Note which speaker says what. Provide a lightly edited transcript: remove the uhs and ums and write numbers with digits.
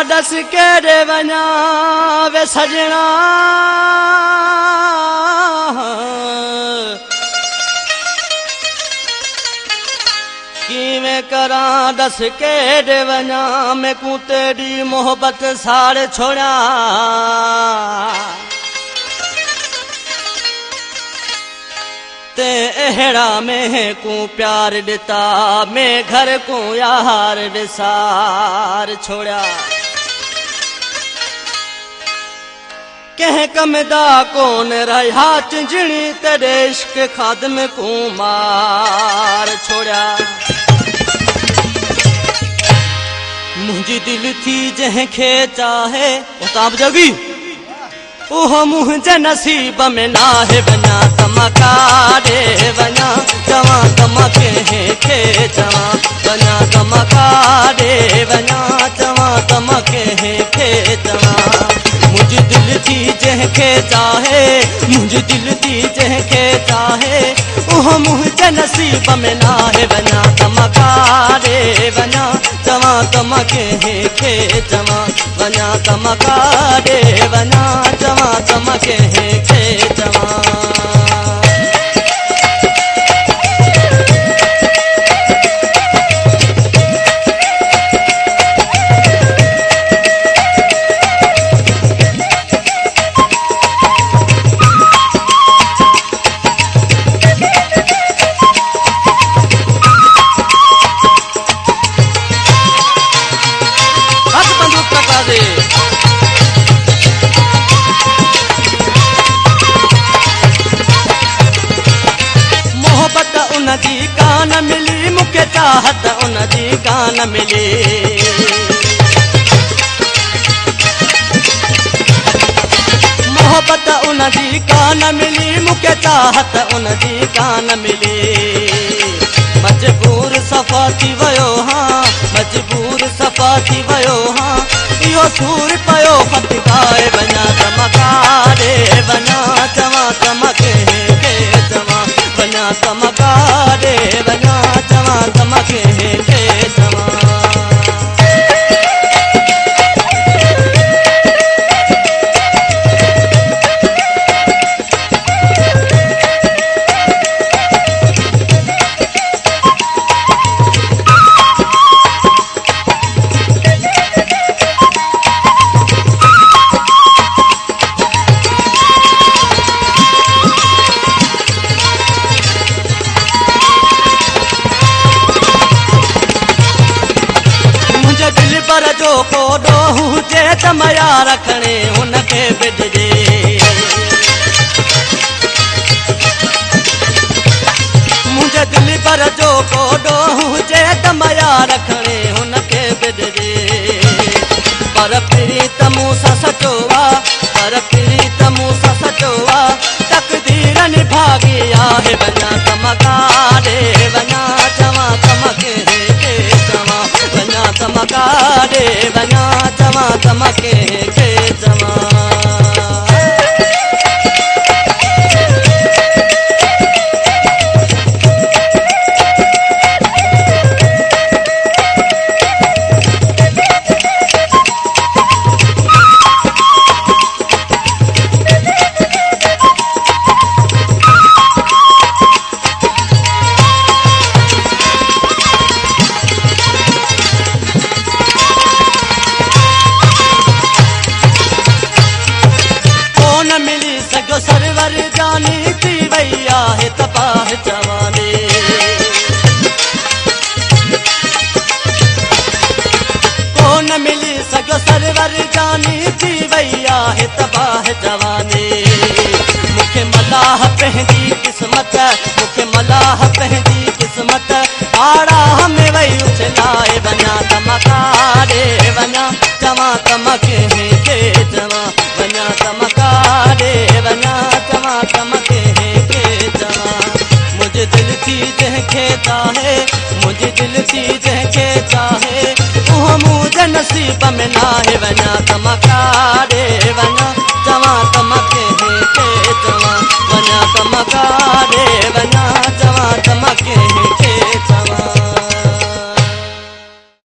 Speaker 1: दस केड़े वञा वे सजना किवें करां दस केड़े वञा मैं को तेरी मोहब्बत साड़ छोड़ा ते अहड़ा में को प्यार दिता मैं घर को यार दिसार छोड़ा कह कमदा कौन रहा चिंजणी तेरे इश्क खादम को मार छोड़ा मुझी दिल थी जंहिंखे चाहे उताब जगी ओह मुझे नसीब में ना है वञा तमकारे वञा चवां तमके चवां वञा तमकारे वञा चवां तमके चवां मुझे दिल थी जंहिंखे चाहे मुझे दिल थी जंहिंखे चाहे ओह मुझे नसीब में ना है वञा तमकारे वञा चवां तमके चवां वञा तमकारे वञा चवां तमके चवां उनजी कान मिली मुखे चाहत उनजी कान मिली मोहब्बत उनजी कान मिली मुखे चाहत उनजी कान मिली मजबूर सफ़ा थी वयो हाँ मजबूर सफ़ा थी वयो हाँ इहो सूर पयो फत गाए वञा तमकारे वञा चवां तमके चवां वञा तमकारे वञा चवां तमके चवां पर जो कोडो हुजे त मया रखणे हुनखे बिॾजे मुंहिंजे दिल पर जो कोडो हुजे त मया रखणे हुनखे बिॾजे पर प्रीत मूं सां सचो आहे पर प्रीत मूं सां सचो आहे तक़दीर निभागी आहे वञा तमकारे वञा चवां तमके चवां वञा तमकारे वञा चवां तमके चवां मिली सगो सरवर जानी थी वई आहे तबाह जवानी कोन मिली सगो सरवर जानी थी वई आहे तबाह जवानी मुखे मलाह पंहिंजी किस्मत मुखे मलाह पंहिंजी किस्मत आड़ा में वई उछलाए वञा तमकारे वञा चवां तमके चवां वञा तमकारे वञा चवां तमके चवां मुझे दिल थी जंहिंखे चाहे मुझे दिल थी जंहिंखे चाहे उहो मुझे नसीब में ना है वञा तमकारे वञा चवां तमके चवां वञा तमकारे